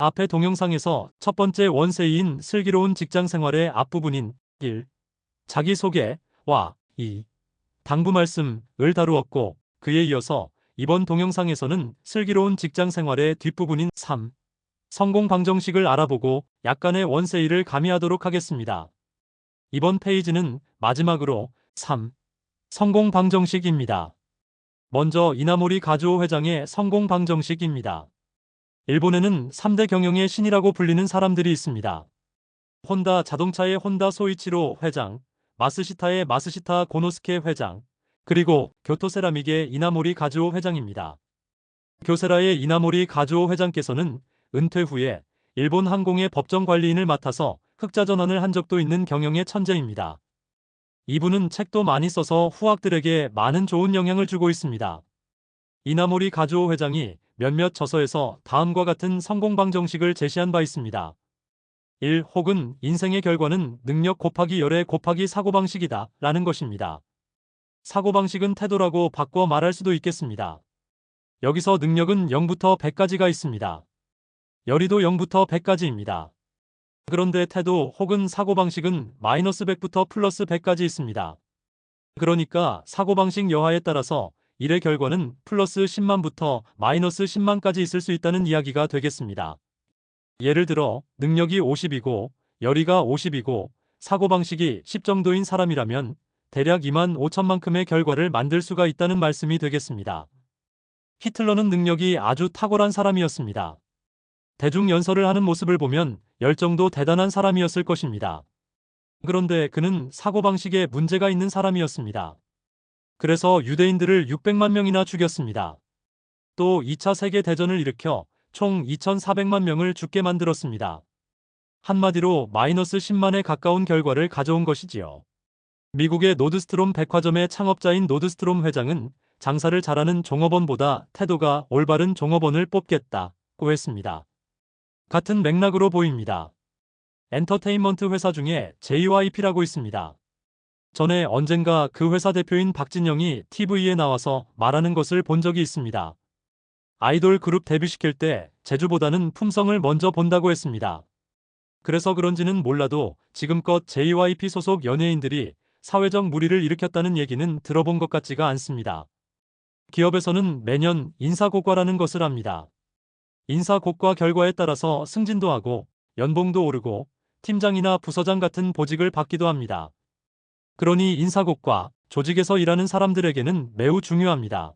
앞의 동영상에서 첫 번째 원세이인 슬기로운 직장생활의 앞부분인 1. 자기소개와 2. 당부 말씀을 다루었고, 그에 이어서 이번 동영상에서는 슬기로운 직장생활의 뒷부분인 3. 성공 방정식을 알아보고 약간의 원세이를 가미하도록 하겠습니다. 이번 페이지는 마지막으로 3. 성공 방정식입니다. 먼저 이나모리 가즈오 회장의 성공 방정식입니다. 일본에는 3대 경영의 신이라고 불리는 사람들이 있습니다. 혼다 자동차의 혼다 소이치로 회장, 마스시타의 마스시타 고노스케 회장, 그리고 교토세라믹의 이나모리 가즈오 회장입니다. 교세라의 이나모리 가즈오 회장께서는 은퇴 후에 일본 항공의 법정 관리인을 맡아서 흑자 전환을 한 적도 있는 경영의 천재입니다. 이분은 책도 많이 써서 후학들에게 많은 좋은 영향을 주고 있습니다. 이나모리 가즈오 회장이 몇몇 저서에서 다음과 같은 성공 방정식을 제시한 바 있습니다. 1. 혹은 인생의 결과는 능력 곱하기 열의 곱하기 사고방식이다 라는 것입니다. 사고방식은 태도라고 바꿔 말할 수도 있겠습니다. 여기서 능력은 0부터 100까지가 있습니다. 열의도 0부터 100까지입니다. 그런데 태도 혹은 사고방식은 마이너스 100부터 플러스 100까지 있습니다. 그러니까 사고방식 여하에 따라서 1의 결과는 플러스 10만부터 마이너스 10만까지 있을 수 있다는 이야기가 되겠습니다. 예를 들어 능력이 50이고 열의가 50이고 사고방식이 10 정도인 사람이라면 대략 2만 5천만큼의 결과를 만들 수가 있다는 말씀이 되겠습니다. 히틀러는 능력이 아주 탁월한 사람이었습니다. 대중연설을 하는 모습을 보면 열정도 대단한 사람이었을 것입니다. 그런데 그는 사고방식에 문제가 있는 사람이었습니다. 그래서 유대인들을 600만 명이나 죽였습니다. 또 2차 세계대전을 일으켜 총 2,400만 명을 죽게 만들었습니다. 한마디로 마이너스 10만에 가까운 결과를 가져온 것이지요. 미국의 노드스트롬 백화점의 창업자인 노드스트롬 회장은 장사를 잘하는 종업원보다 태도가 올바른 종업원을 뽑겠다고 했습니다. 같은 맥락으로 보입니다. 엔터테인먼트 회사 중에 JYP라고 있습니다. 전에 언젠가 그 회사 대표인 박진영이 TV에 나와서 말하는 것을 본 적이 있습니다. 아이돌 그룹 데뷔시킬 때 재주보다는 품성을 먼저 본다고 했습니다. 그래서 그런지는 몰라도 지금껏 JYP 소속 연예인들이 사회적 물의를 일으켰다는 얘기는 들어본 것 같지가 않습니다. 기업에서는 매년 인사고과라는 것을 합니다. 인사고과 결과에 따라서 승진도 하고 연봉도 오르고 팀장이나 부서장 같은 보직을 받기도 합니다. 그러니 인사고과, 조직에서 일하는 사람들에게는 매우 중요합니다.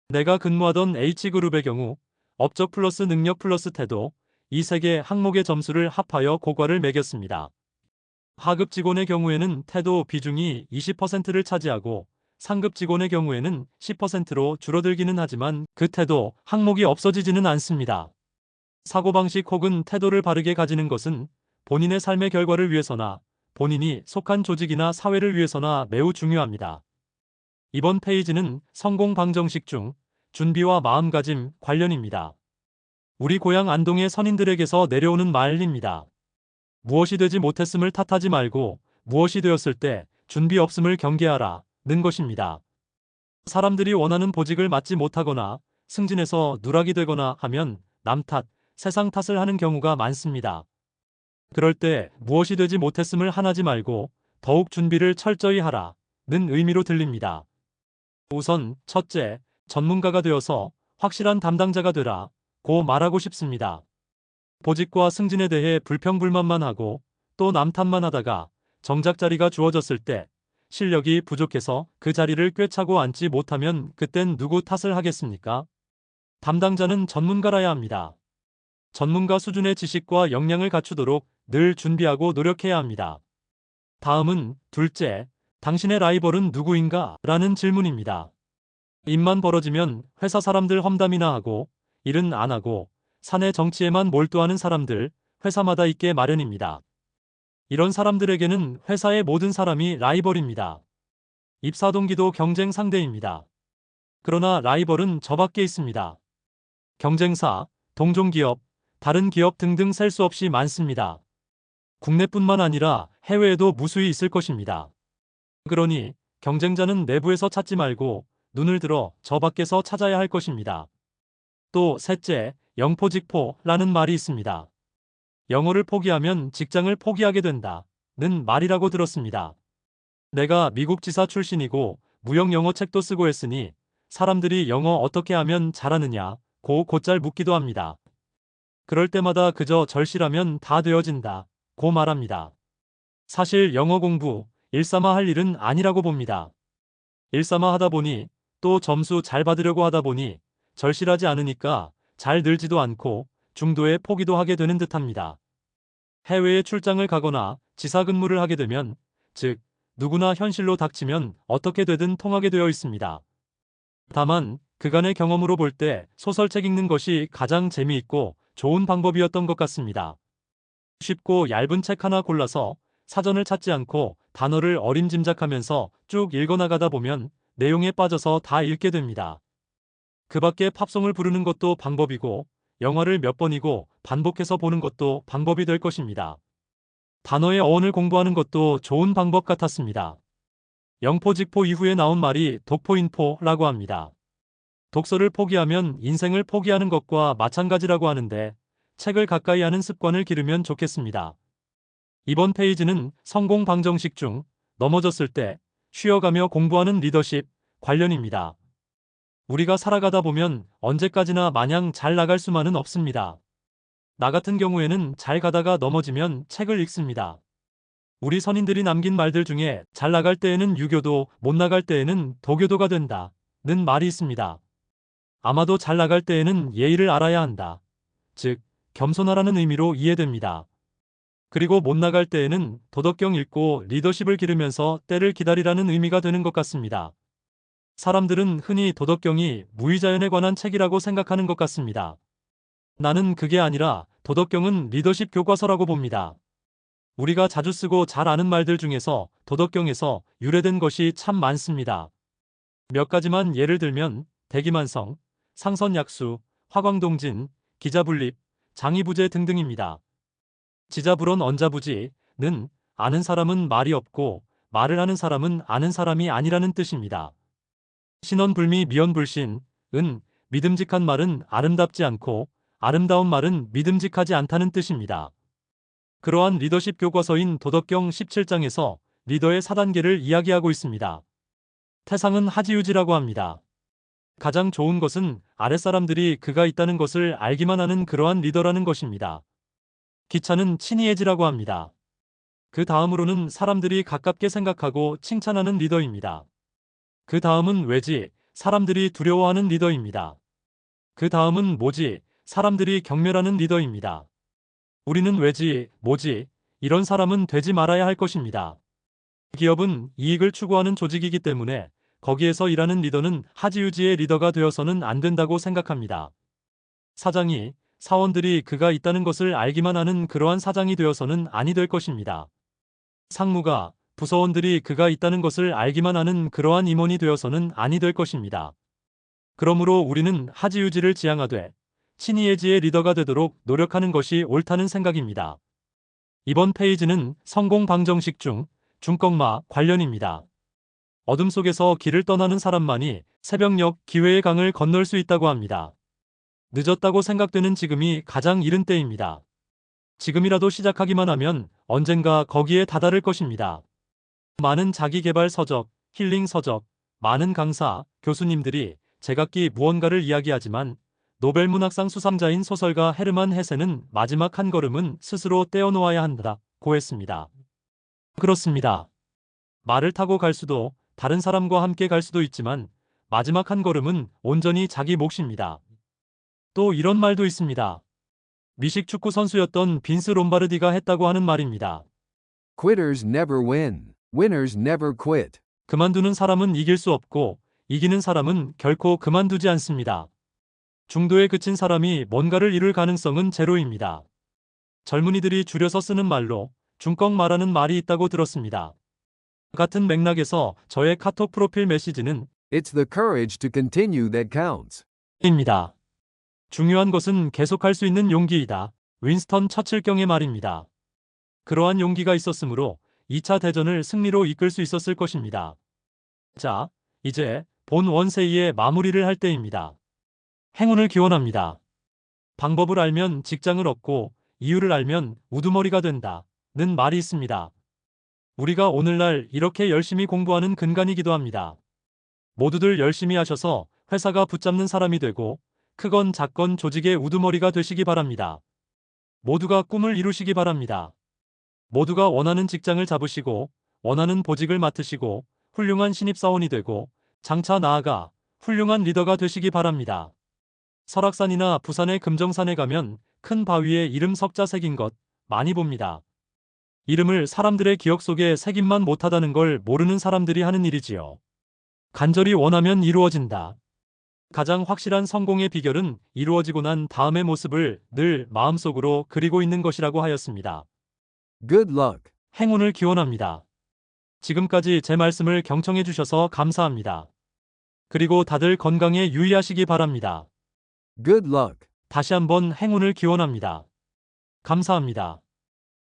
내가 근무하던 H그룹의 경우 업적 플러스 능력 플러스 태도, 이 세 개 항목의 점수를 합하여 고과를 매겼습니다. 하급 직원의 경우에는 태도 비중이 20%를 차지하고 상급 직원의 경우에는 10%로 줄어들기는 하지만 그 태도 항목이 없어지지는 않습니다. 사고방식 혹은 태도를 바르게 가지는 것은 본인의 삶의 결과를 위해서나 본인이 속한 조직이나 사회를 위해서나 매우 중요합니다. 이번 페이지는 성공 방정식 중 준비와 마음가짐 관련입니다. 우리 고향 안동의 선인들에게서 내려오는 말입니다. 무엇이 되지 못했음을 탓하지 말고 무엇이 되었을 때 준비 없음을 경계하라 는 것입니다. 사람들이 원하는 보직을 맡지 못하거나 승진해서 누락이 되거나 하면 남 탓, 세상 탓을 하는 경우가 많습니다. 그럴 때 무엇이 되지 못했음을 한하지 말고 더욱 준비를 철저히 하라 는 의미로 들립니다. 우선 첫째, 전문가가 되어서 확실한 담당자가 되라 고 말하고 싶습니다. 보직과 승진에 대해 불평불만만 하고 또 남 탓만 하다가 정작 자리가 주어졌을 때 실력이 부족해서 그 자리를 꿰차고 앉지 못하면 그땐 누구 탓을 하겠습니까? 담당자는 전문가라야 합니다. 전문가 수준의 지식과 역량을 갖추도록 늘 준비하고 노력해야 합니다. 다음은 둘째, 당신의 라이벌은 누구인가? 라는 질문입니다. 입만 벌어지면 회사 사람들 험담이나 하고 일은 안 하고 사내 정치에만 몰두하는 사람들 회사마다 있게 마련입니다. 이런 사람들에게는 회사의 모든 사람이 라이벌입니다. 입사 동기도 경쟁 상대입니다. 그러나 라이벌은 저 밖에 있습니다. 경쟁사, 동종기업, 다른 기업 등등 셀 수 없이 많습니다. 국내뿐만 아니라 해외에도 무수히 있을 것입니다. 그러니 경쟁자는 내부에서 찾지 말고 눈을 들어 저 밖에서 찾아야 할 것입니다. 또 셋째, 영포직포라는 말이 있습니다. 영어를 포기하면 직장을 포기하게 된다는 말이라고 들었습니다. 내가 미국 지사 출신이고 무역 영어 책도 쓰고 했으니 사람들이 영어 어떻게 하면 잘하느냐고 곧잘 묻기도 합니다. 그럴 때마다 그저 절실하면 다 되어진다고 말합니다. 사실 영어 공부 일삼아 할 일은 아니라고 봅니다. 일삼아 하다 보니 또 점수 잘 받으려고 하다 보니 절실하지 않으니까 잘 늘지도 않고 중도에 포기도 하게 되는 듯합니다. 해외에 출장을 가거나 지사 근무를 하게 되면, 즉 누구나 현실로 닥치면 어떻게 되든 통하게 되어 있습니다. 다만 그간의 경험으로 볼 때 소설책 읽는 것이 가장 재미있고 좋은 방법이었던 것 같습니다. 쉽고 얇은 책 하나 골라서 사전을 찾지 않고 단어를 어림짐작하면서 쭉 읽어나가다 보면 내용에 빠져서 다 읽게 됩니다. 그 밖에 팝송을 부르는 것도 방법이고 영화를 몇 번이고 반복해서 보는 것도 방법이 될 것입니다. 단어의 어원을 공부하는 것도 좋은 방법 같았습니다. 영포직포 이후에 나온 말이 독포인포라고 합니다. 독서를 포기하면 인생을 포기하는 것과 마찬가지라고 하는데 책을 가까이 하는 습관을 기르면 좋겠습니다. 이번 페이지는 성공 방정식 중 넘어졌을 때 쉬어가며 공부하는 리더십 관련입니다. 우리가 살아가다 보면 언제까지나 마냥 잘 나갈 수만은 없습니다. 나 같은 경우에는 잘 가다가 넘어지면 책을 읽습니다. 우리 선인들이 남긴 말들 중에 잘 나갈 때에는 유교도, 못 나갈 때에는 도교도가 된다는 말이 있습니다. 아마도 잘 나갈 때에는 예의를 알아야 한다. 즉, 겸손하라는 의미로 이해됩니다. 그리고 못 나갈 때에는 도덕경 읽고 리더십을 기르면서 때를 기다리라는 의미가 되는 것 같습니다. 사람들은 흔히 도덕경이 무의자연에 관한 책이라고 생각하는 것 같습니다. 나는 그게 아니라 도덕경은 리더십 교과서라고 봅니다. 우리가 자주 쓰고 잘 아는 말들 중에서 도덕경에서 유래된 것이 참 많습니다. 몇 가지만 예를 들면 대기만성, 상선약수, 화광동진, 기자분립, 장이부재 등등입니다. 지자불언 언자부지는 아는 사람은 말이 없고 말을 하는 사람은 아는 사람이 아니라는 뜻입니다. 신언불미 미언불신은 믿음직한 말은 아름답지 않고 아름다운 말은 믿음직하지 않다는 뜻입니다. 그러한 리더십 교과서인 도덕경 17장에서 리더의 4단계를 이야기하고 있습니다. 태상은 하지유지라고 합니다. 가장 좋은 것은 아랫사람들이 그가 있다는 것을 알기만 하는 그러한 리더라는 것입니다. 기차는 친이해지라고 합니다. 그 다음으로는 사람들이 가깝게 생각하고 칭찬하는 리더입니다. 그 다음은 왜지, 사람들이 두려워하는 리더입니다. 그 다음은 뭐지, 사람들이 경멸하는 리더입니다. 우리는 왜지, 뭐지, 이런 사람은 되지 말아야 할 것입니다. 기업은 이익을 추구하는 조직이기 때문에 거기에서 일하는 리더는 하지유지의 리더가 되어서는 안 된다고 생각합니다. 사장이 사원들이 그가 있다는 것을 알기만 하는 그러한 사장이 되어서는 아니 될 것입니다. 상무가 부서원들이 그가 있다는 것을 알기만 하는 그러한 임원이 되어서는 아니 될 것입니다. 그러므로 우리는 하지유지를 지향하되 친이해지의 리더가 되도록 노력하는 것이 옳다는 생각입니다. 이번 페이지는 성공 방정식 중 중꺾마 관련입니다. 어둠 속에서 길을 떠나는 사람만이 새벽녘 기회의 강을 건널 수 있다고 합니다. 늦었다고 생각되는 지금이 가장 이른 때입니다. 지금이라도 시작하기만 하면 언젠가 거기에 다다를 것입니다. 많은 자기개발 서적, 힐링 서적, 많은 강사, 교수님들이 제각기 무언가를 이야기하지만 노벨문학상 수상자인 소설가 헤르만 헤세는 마지막 한 걸음은 스스로 떼어놓아야 한다고 했습니다. 그렇습니다. 말을 타고 갈 수도 다른 사람과 함께 갈 수도 있지만 마지막 한 걸음은 온전히 자기 몫입니다. 또 이런 말도 있습니다. 미식 축구 선수였던 빈스 롬바르디가 했다고 하는 말입니다. Quitters never win. Winners never quit. 그만두는 사람은 이길 수 없고 이기는 사람은 결코 그만두지 않습니다. 중도에 그친 사람이 뭔가를 이룰 가능성은 제로입니다. 젊은이들이 줄여서 쓰는 말로 중꺾마라는 말이 있다고 들었습니다. 같은 맥락에서 저의 카톡 프로필 메시지는 It's the courage to continue that counts. 입니다. 중요한 것은 계속할 수 있는 용기이다. 윈스턴 처칠경의 말입니다. 그러한 용기가 있었으므로 2차 대전을 승리로 이끌 수 있었을 것입니다. 자, 이제 본 원세이의 마무리를 할 때입니다. 행운을 기원합니다. 방법을 알면 직장을 얻고 이유를 알면 우두머리가 된다. 는 말이 있습니다. 우리가 오늘날 이렇게 열심히 공부하는 근간이기도 합니다. 모두들 열심히 하셔서 회사가 붙잡는 사람이 되고 크건 작건 조직의 우두머리가 되시기 바랍니다. 모두가 꿈을 이루시기 바랍니다. 모두가 원하는 직장을 잡으시고 원하는 보직을 맡으시고 훌륭한 신입사원이 되고 장차 나아가 훌륭한 리더가 되시기 바랍니다. 설악산이나 부산의 금정산에 가면 큰 바위에 이름 석자 새긴 것 많이 봅니다. 이름을 사람들의 기억 속에 새김만 못하다는 걸 모르는 사람들이 하는 일이지요. 간절히 원하면 이루어진다. 가장 확실한 성공의 비결은 이루어지고 난 다음의 모습을 늘 마음속으로 그리고 있는 것이라고 하였습니다. Good luck. 행운을 기원합니다. 지금까지 제 말씀을 경청해 주셔서 감사합니다. 그리고 다들 건강에 유의하시기 바랍니다. Good luck. 다시 한번 행운을 기원합니다. 감사합니다.